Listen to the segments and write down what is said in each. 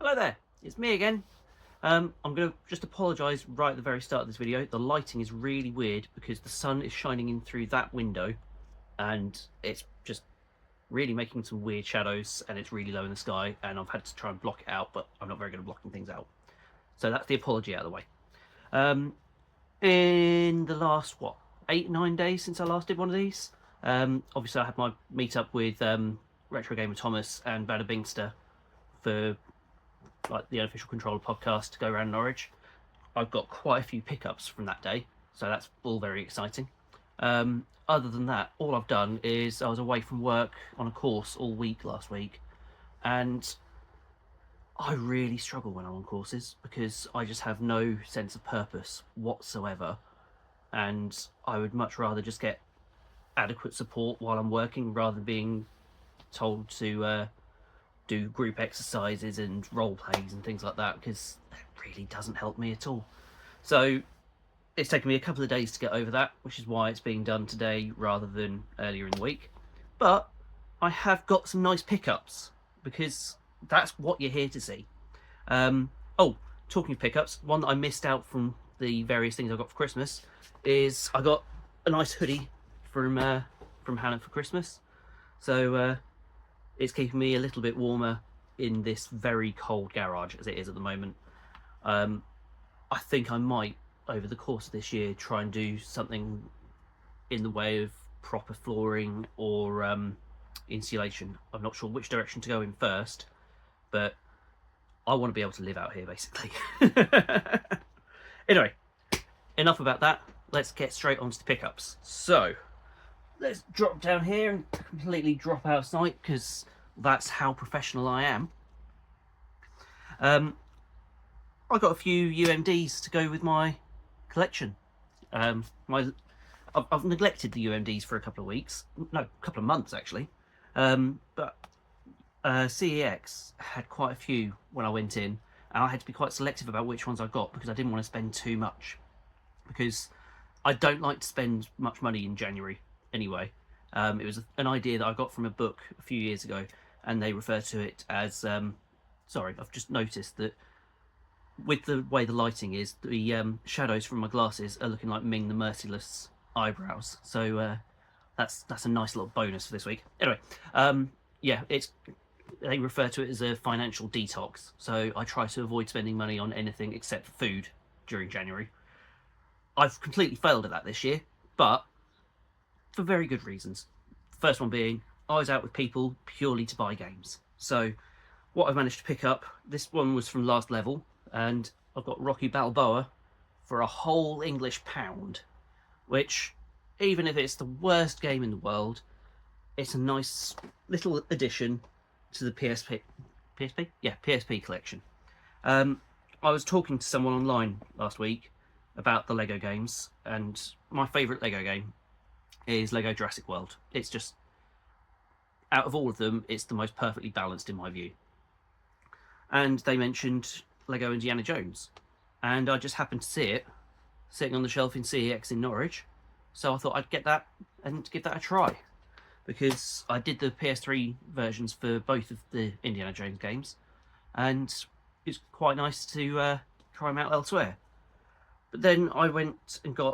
Hello there, it's me again. I'm going to just apologise right at the very start of this video. The lighting is really weird because the sun is shining in through that window and it's just really making some weird shadows, and it's really low in the sky, and I've had to try and block it out, but I'm not very good at blocking things out. So that's the apology out of the way. In the last, 8-9 days since I last did one of these, obviously I had my meet-up with Retro Gamer Thomas and Bada Bingster for like the unofficial controller podcast to go around Norwich. I've got quite a few pickups from that day, so that's all very exciting. Other than that, all I've done is I was away from work on a course all week last week, and I really struggle when I'm on courses because I just have no sense of purpose whatsoever, and I would much rather just get adequate support while I'm working rather than being told to do group exercises and role plays and things like that, because that really doesn't help me at all. So it's taken me a couple of days to get over that, which is why it's being done today rather than earlier in the week. But I have got some nice pickups because that's what you're here to see. Oh, talking of pickups, one that I missed out from the various things I got for Christmas is I got a nice hoodie from Hannah for Christmas. So it's keeping me a little bit warmer in this very cold garage as it is at the moment. I think I might, over the course of this year, try and do something in the way of proper flooring or insulation. I'm not sure which direction to go in first, but I want to be able to live out here, basically. Anyway, enough about that. Let's get straight onto the pickups. So let's drop down here and completely drop out of sight because that's how professional I am. I got a few UMDs to go with my collection. I've neglected the UMDs for a couple of weeks, no, a couple of months actually. But CEX had quite a few when I went in, and I had to be quite selective about which ones I got because I didn't want to spend too much, because I don't like to spend much money in January anyway. It was an idea that I got from a book a few years ago, and they refer to it as sorry, I've just noticed that with the way the lighting is, the shadows from my glasses are looking like Ming the Merciless eyebrows. So that's a nice little bonus for this week. Anyway, yeah, they refer to it as a financial detox. So I try to avoid spending money on anything except for food during January. I've completely failed at that this year, but for very good reasons. The first one being, I was out with people purely to buy games. So what I've managed to pick up, this one was from last level, and I've got Rocky Balboa for a whole English £1, which, even if it's the worst game in the world, it's a nice little addition to the PSP collection. I was talking to someone online last week about the Lego games, and my favourite Lego game is Lego Jurassic World. It's just, out of all of them, it's the most perfectly balanced in my view. And they mentioned Lego Indiana Jones, and I just happened to see it sitting on the shelf in CEX in Norwich, so I thought I'd get that and give that a try, because I did the PS3 versions for both of the Indiana Jones games, and it's quite nice to try them out elsewhere. But then I went and I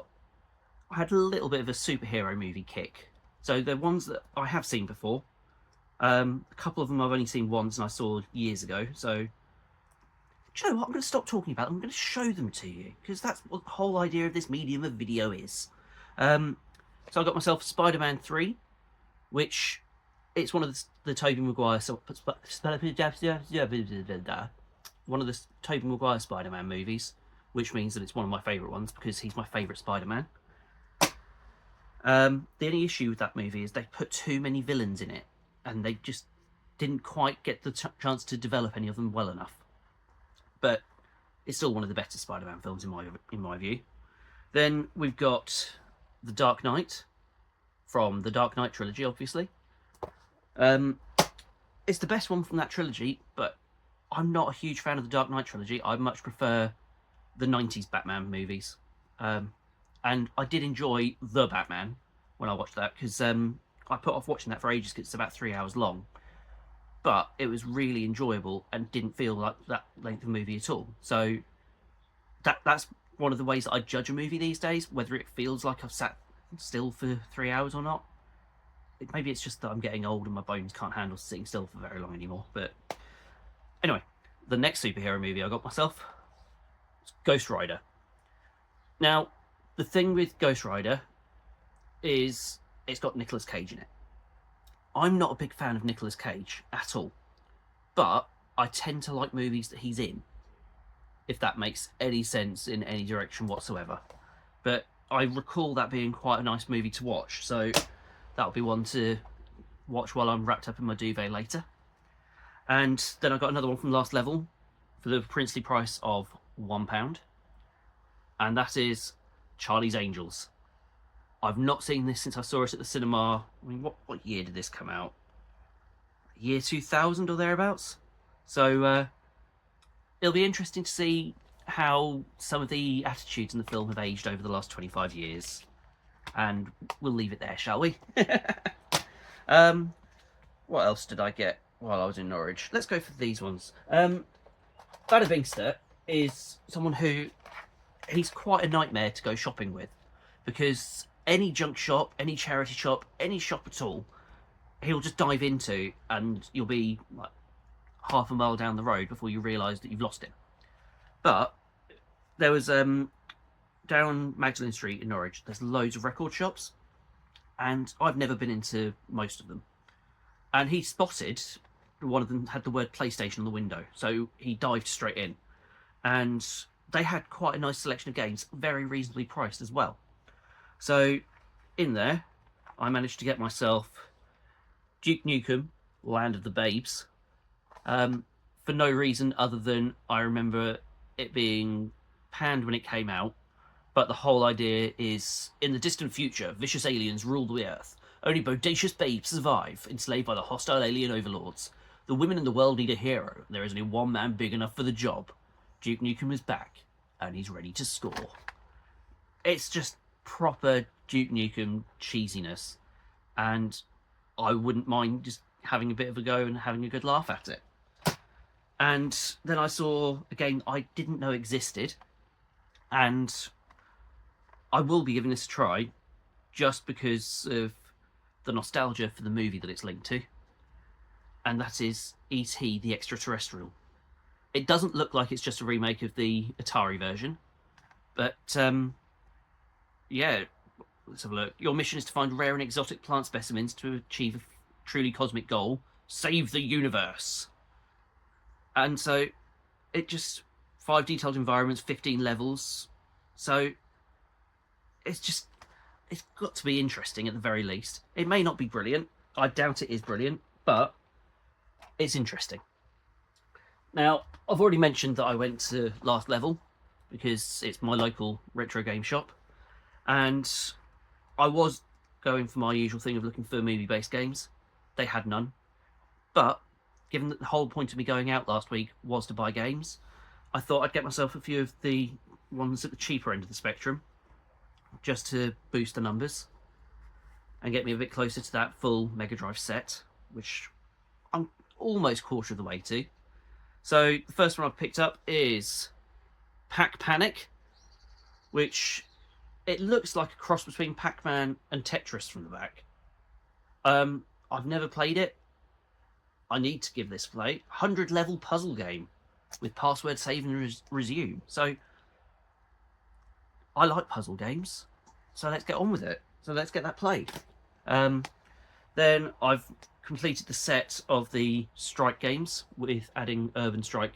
had a little bit of a superhero movie kick. So they're ones that I have seen before. A couple of them I've only seen once and I saw years ago. So, do you know what? I'm going to stop talking about them. I'm going to show them to you, because that's what the whole idea of this medium of video is. So I got myself SpiderMan III, which it's one of the Tobey Maguire Spider-Man movies, which means that it's one of my favourite ones because he's my favourite Spider-Man. The only issue with that movie is they put too many villains in it, and they just didn't quite get the chance to develop any of them well enough. But it's still one of the better Spider-Man films in my view. Then we've got The Dark Knight, from the Dark Knight trilogy, obviously. It's the best one from that trilogy, but I'm not a huge fan of the Dark Knight trilogy. I much prefer the 90s Batman movies. And I did enjoy The Batman when I watched that, because I put off watching that for ages because it's about 3 hours long. but it was really enjoyable and didn't feel like that length of movie at all. So that's one of the ways that I judge a movie these days, whether it feels like I've sat still for 3 hours or not. Maybe it's just that I'm getting old and my bones can't handle sitting still for very long anymore. But anyway, the next superhero movie I got myself is Ghost Rider. Now, the thing with Ghost Rider is it's got Nicolas Cage in it. I'm not a big fan of Nicolas Cage at all, but I tend to like movies that he's in, if that makes any sense in any direction whatsoever. But I recall that being quite a nice movie to watch, so that'll be one to watch while I'm wrapped up in my duvet later. And then I got another one from Last Level for the princely price of £1, and that is Charlie's Angels. I've not seen this since I saw it at the cinema. I mean, what year did this come out? Year 2000 or thereabouts? So it'll be interesting to see how some of the attitudes in the film have aged over the last 25 years. And we'll leave it there, shall we? What else did I get while I was in Norwich? Let's go for these ones. Bada Bingster is someone who, he's quite a nightmare to go shopping with, because any junk shop, any charity shop, any shop at all, he'll just dive into, and you'll be like half a mile down the road before you realise that you've lost him. But there was down Magdalen Street in Norwich, there's loads of record shops, and I've never been into most of them. And he spotted one of them had the word PlayStation on the window, so he dived straight in. And they had quite a nice selection of games, very reasonably priced as well. So in there, I managed to get myself Duke Nukem, Land of the Babes, for no reason other than I remember it being panned when it came out. But the whole idea is, in the distant future, vicious aliens rule the Earth. Only bodacious babes survive, enslaved by the hostile alien overlords. The women in the world need a hero, and there is only one man big enough for the job. Duke Nukem is back, and he's ready to score. It's just proper Duke Nukem cheesiness, and I wouldn't mind just having a bit of a go and having a good laugh at it. And then I saw a game I didn't know existed, and I will be giving this a try just because of the nostalgia for the movie that it's linked to, and that is E.T. the Extraterrestrial. It doesn't look like it's just a remake of the Atari version, but yeah, let's have a look. Your mission is to find rare and exotic plant specimens to achieve a truly cosmic goal: save the universe. And so it just 5 detailed environments, 15 levels. So it's got to be interesting at the very least. It may not be brilliant. I doubt it is brilliant, but it's interesting. Now, I've already mentioned that I went to Last Level because it's my local retro game shop, and I was going for my usual thing of looking for movie-based games. They had none, but given that the whole point of me going out last week was to buy games, I thought I'd get myself a few of the ones at the cheaper end of the spectrum, just to boost the numbers and get me a bit closer to that full Megadrive set, which I'm almost quarter of the way to. So the first one I've picked up is Pac Panic, which it looks like a cross between Pac-Man and Tetris from the back. I've never played it. I need to give this a play. 100 level puzzle game with password save and resume. So I like puzzle games, so let's get on with it. So let's get that played. Then I've completed the set of the Strike games with adding Urban Strike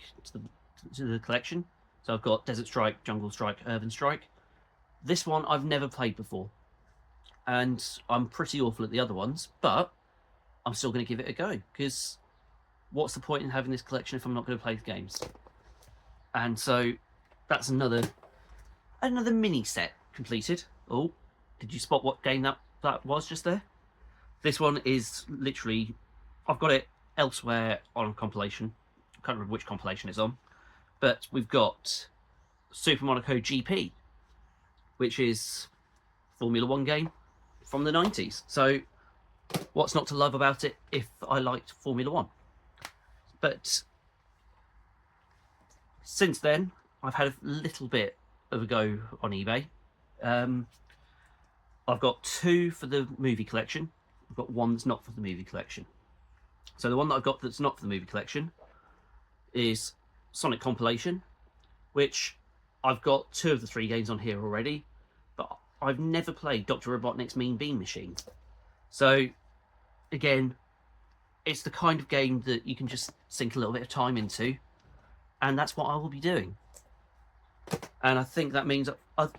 to the collection. So I've got Desert Strike, Jungle Strike, Urban Strike. This one I've never played before, and I'm pretty awful at the other ones, but I'm still going to give it a go, because what's the point in having this collection if I'm not going to play the games? And so that's another mini set completed. Oh, did you spot what game that was just there? This one is literally, I've got it elsewhere on Compilation. I can't remember which compilation it's on, but we've got Super Monaco GP, which is Formula 1 game from the 90s. So what's not to love about it if I liked Formula 1? But since then, I've had a little bit of a go on eBay. I've got 2 for the movie collection. I've got 1 that's not for the movie collection. So the one that I've got that's not for the movie collection is Sonic Compilation, which I've got 2 of the 3 games on here already, but I've never played Dr. Robotnik's Mean Bean Machine. So again, it's the kind of game that you can just sink a little bit of time into, and that's what I will be doing. And I think that means I've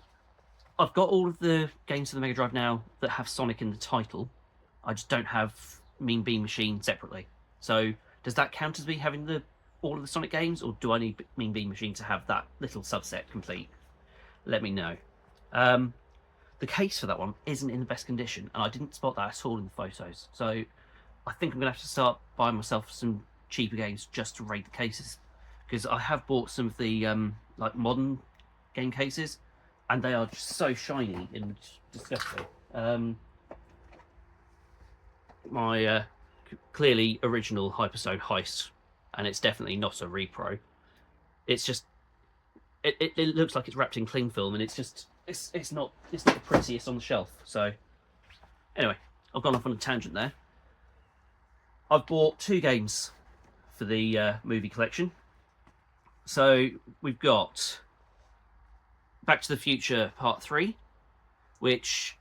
got all of the games for the Mega Drive now that have Sonic in the title. I just don't have Mean Bean Machine separately. So does that count as me having all of the Sonic games, or do I need Mean Bean Machine to have that little subset complete? Let me know. The case for that one isn't in the best condition, and I didn't spot that at all in the photos. So I think I'm going to have to start buying myself some cheaper games just to raid the cases, because I have bought some of the like modern game cases, and they are just so shiny and disgusting. My clearly original Hyperstone Heist, and it's definitely not a repro. It's just it looks like it's wrapped in cling film, and it's not the prettiest on the shelf. So anyway, I've gone off on a tangent there. I've bought 2 games for the movie collection. So we've got Back to the Future Part 3, which,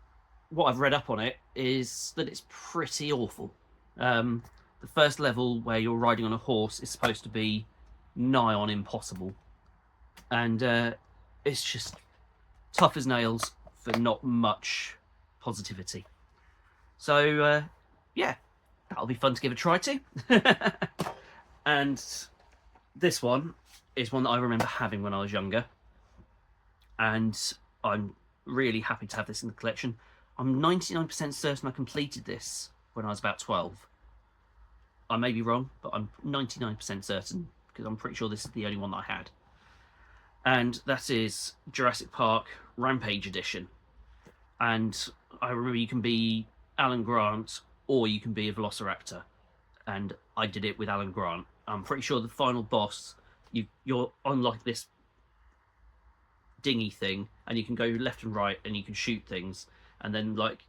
what I've read up on it is that it's pretty awful. The first level, where you're riding on a horse, is supposed to be nigh on impossible, and it's just tough as nails for not much positivity. So yeah, that'll be fun to give a try to. And this one is one that I remember having when I was younger, and I'm really happy to have this in the collection. I'm 99% certain I completed this when I was about 12. I may be wrong, but I'm 99% certain, because I'm pretty sure this is the only one that I had. And that is Jurassic Park Rampage Edition. And I remember you can be Alan Grant, or you can be a Velociraptor. And I did it with Alan Grant. I'm pretty sure the final boss, you're on like this dinghy thing, and you can go left and right, and you can shoot things, and then like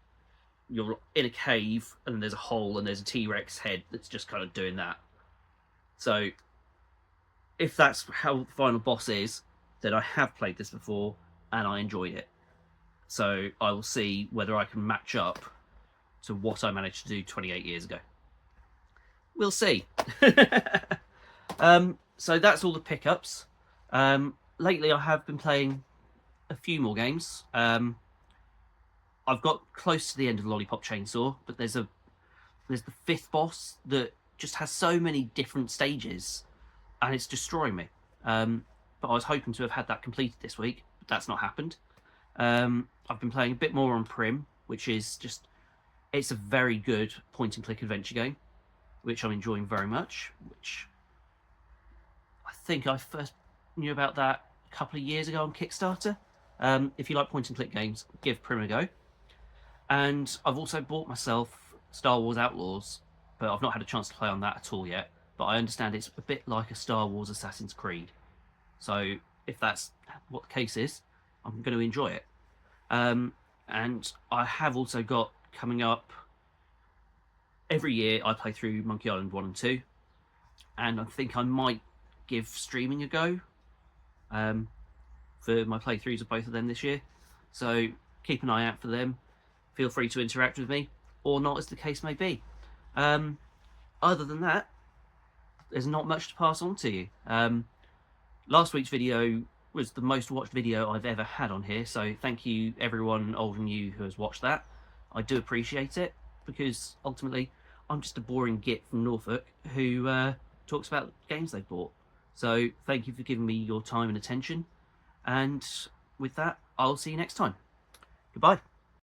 you're in a cave, and then there's a hole, and there's a T-Rex head that's just kind of doing that. So if that's how the final boss is, then I have played this before and I enjoyed it. So I will see whether I can match up to what I managed to do 28 years ago. We'll see. So that's all the pickups. Lately I have been playing a few more games. I've got close to the end of the Lollipop Chainsaw, but there's the 5th boss that just has so many different stages, and it's destroying me. But I was hoping to have had that completed this week, but that's not happened. I've been playing a bit more on Prim, which is just, it's a very good point-and-click adventure game, which I'm enjoying very much, which I think I first knew about that a couple of years ago on Kickstarter. If you like point-and-click games, give Prim a go. And I've also bought myself Star Wars Outlaws, but I've not had a chance to play on that at all yet. But I understand it's a bit like a Star Wars Assassin's Creed. So if that's what the case is, I'm going to enjoy it. And I have also got coming up, every year I play through Monkey Island 1 and 2. And I think I might give streaming a go for my playthroughs of both of them this year. So keep an eye out for them. Feel free to interact with me, or not, as the case may be. Other than that, there's not much to pass on to you. Last week's video was the most watched video I've ever had on here, so thank you everyone old and new who has watched that. I do appreciate it, because ultimately I'm just a boring git from Norfolk who talks about games they've bought. So thank you for giving me your time and attention, and with that, I'll see you next time. Goodbye.